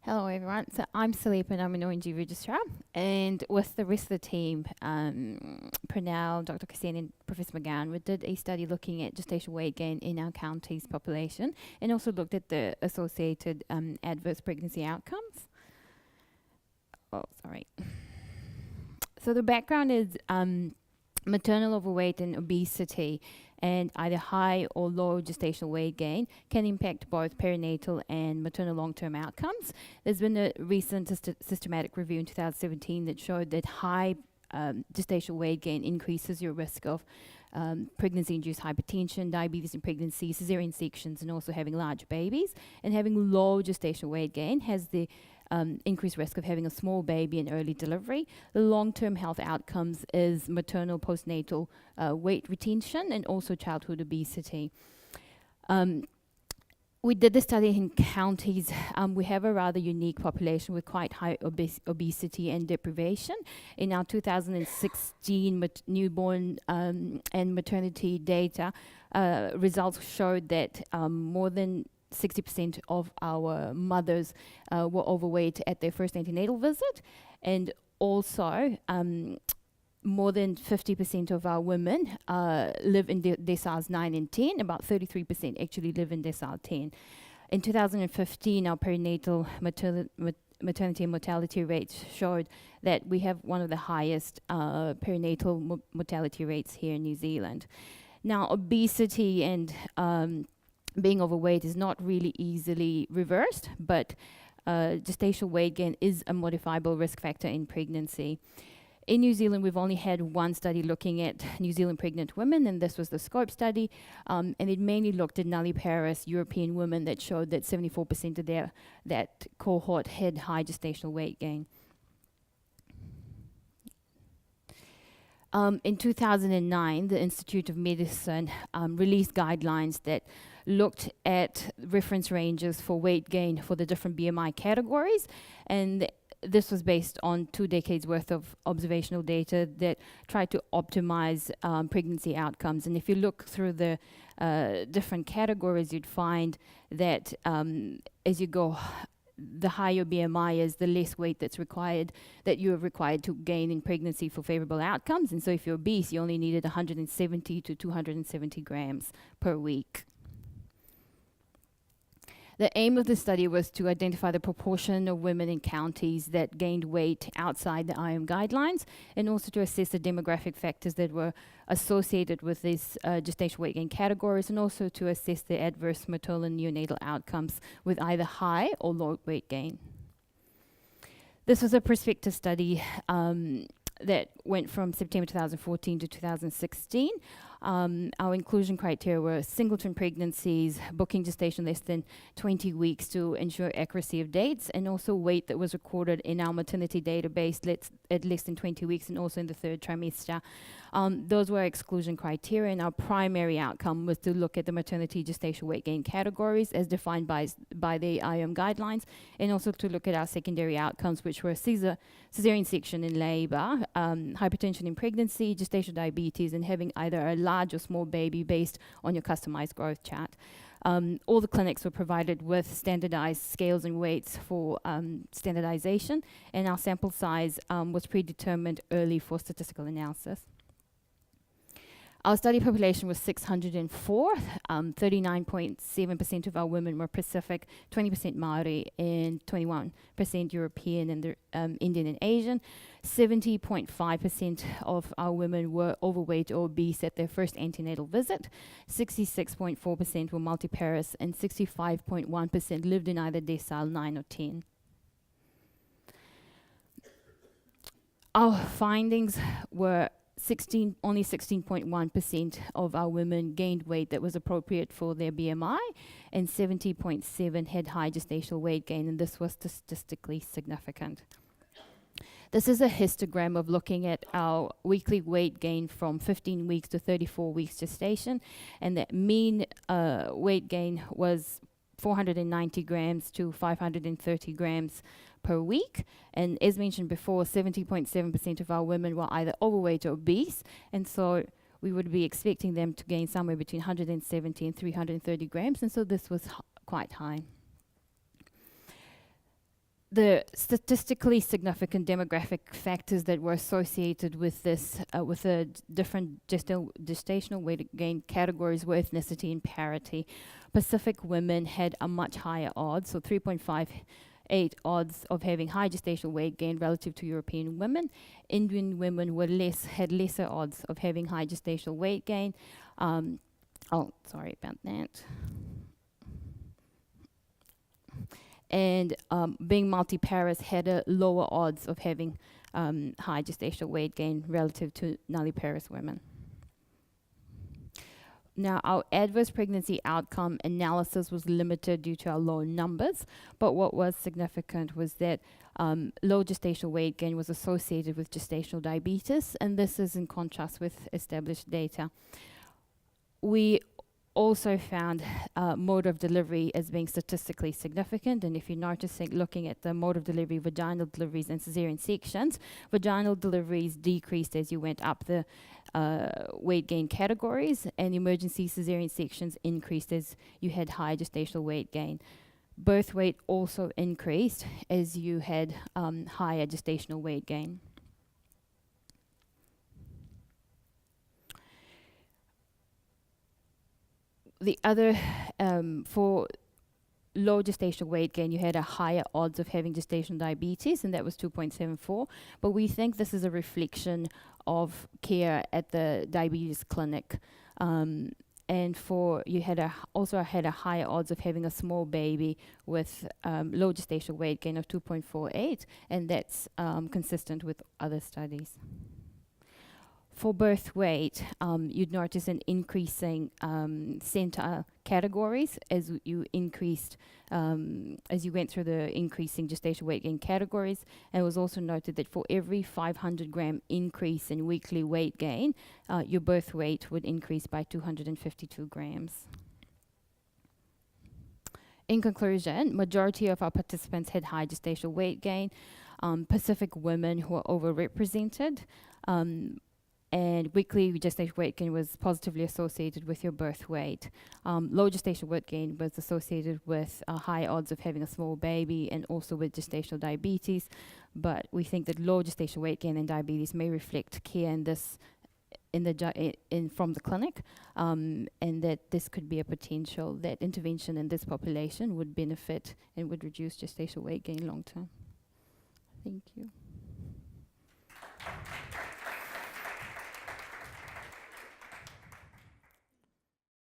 Hello everyone. So I'm Silipa and I'm an ONG registrar, and with the rest of the team, Pranal, Dr. Kassan and Professor McGowan, we did a study looking at gestational weight gain in our county's population and also looked at the associated adverse pregnancy outcomes. Oh, sorry. So the background is maternal overweight and obesity, and either high or low gestational weight gain can impact both perinatal and maternal long-term outcomes. There's been a recent systematic review in 2017 that showed that high gestational weight gain increases your risk of pregnancy-induced hypertension, diabetes in pregnancy, cesarean sections, and also having large babies. And having low gestational weight gain has the increased risk of having a small baby and early delivery. The long-term health outcomes is maternal postnatal weight retention and also childhood obesity. We did the study in counties. We have a rather unique population with quite high obesity and deprivation. In our 2016 newborn and maternity data, results showed that more than 60% of our mothers were overweight at their first antenatal visit, and also more than 50% of our women live in deciles 9 and 10. About 33% actually live in decile 10. In 2015, our perinatal maternity and mortality rates showed that we have one of the highest perinatal mortality rates here in New Zealand. Now, obesity and being overweight is not really easily reversed, but gestational weight gain is a modifiable risk factor in pregnancy. In New Zealand, we've only had one study looking at New Zealand pregnant women, and this was the SCOPE study, and it mainly looked at nulliparous European women that showed that 74% of that cohort had high gestational weight gain. In 2009, the Institute of Medicine released guidelines that looked at reference ranges for weight gain for the different BMI categories, and this was based on 2 decades worth of observational data that tried to optimize pregnancy outcomes. And if you look through the different categories, you'd find that as you go, the higher BMI is, the less weight that's required, that you're required to gain in pregnancy for favorable outcomes. And so if you're obese, you only needed 170 to 270 grams per week. The aim of the study was to identify the proportion of women in counties that gained weight outside the IOM guidelines, and also to assess the demographic factors that were associated with these gestational weight gain categories, and also to assess the adverse maternal and neonatal outcomes with either high or low weight gain. This was a prospective study that went from September 2014 to 2016. Our inclusion criteria were singleton pregnancies, booking gestation less than 20 weeks to ensure accuracy of dates, and also weight that was recorded in our maternity database at less than 20 weeks and also in the 3rd trimester. Those were exclusion criteria, and our primary outcome was to look at the maternity gestation weight gain categories as defined by the IOM guidelines, and also to look at our secondary outcomes, which were cesarean section in labor, hypertension in pregnancy, gestational diabetes, and having either a large or small baby based on your customized growth chart. All the clinics were provided with standardized scales and weights for standardization, and our sample size was predetermined early for statistical analysis. Our study population was 604. 39.7% of our women were Pacific, 20% Maori, and 21% European and Indian and Asian. 70.5% of our women were overweight or obese at their first antenatal visit. 66.4% were multiparous, and 65.1% lived in either decile 9 or 10. Our findings were only 16.1% of our women gained weight that was appropriate for their BMI, and 70.7% had high gestational weight gain, and this was statistically significant. This is a histogram of looking at our weekly weight gain from 15 weeks to 34 weeks gestation, and the mean weight gain was 490 grams to 530 grams per week. And as mentioned before, 70.7% of our women were either overweight or obese, and so we would be expecting them to gain somewhere between 170 and 330 grams, and so this was quite high. the statistically significant demographic factors that were associated with this, with the different gestational weight gain categories were ethnicity and parity. Pacific women had a much higher odds, so 3.58 odds of having high gestational weight gain relative to European women. Indian women had lesser odds of having high gestational weight gain. Sorry about that. And being multiparous had a lower odds of having high gestational weight gain relative to nulliparous women. Now, our adverse pregnancy outcome analysis was limited due to our low numbers, but what was significant was that low gestational weight gain was associated with gestational diabetes, and this is in contrast with established data. We also found mode of delivery as being statistically significant, and if you're noticing, looking at the mode of delivery, vaginal deliveries and cesarean sections, vaginal deliveries decreased as you went up the weight gain categories, and emergency cesarean sections increased as you had high gestational weight gain. Birth weight also increased as you had higher gestational weight gain. The other, for low gestational weight gain, you had a higher odds of having gestational diabetes, and that was 2.74. But we think this is a reflection of care at the diabetes clinic. And for you had also had a higher odds of having a small baby with low gestational weight gain of 2.48, and that's consistent with other studies. For birth weight, you'd notice an increasing center categories as you increased, as you went through the increasing gestational weight gain categories. And it was also noted that for every 500 gram increase in weekly weight gain, your birth weight would increase by 252 grams. In conclusion, majority of our participants had high gestational weight gain. Pacific women who are overrepresented, and weekly gestational weight gain was positively associated with your birth weight. Low gestational weight gain was associated with high odds of having a small baby and also with gestational diabetes. But we think that low gestational weight gain and diabetes may reflect care in this, from the clinic, and that this could be a potential that intervention in this population would benefit and would reduce gestational weight gain long term. Thank you.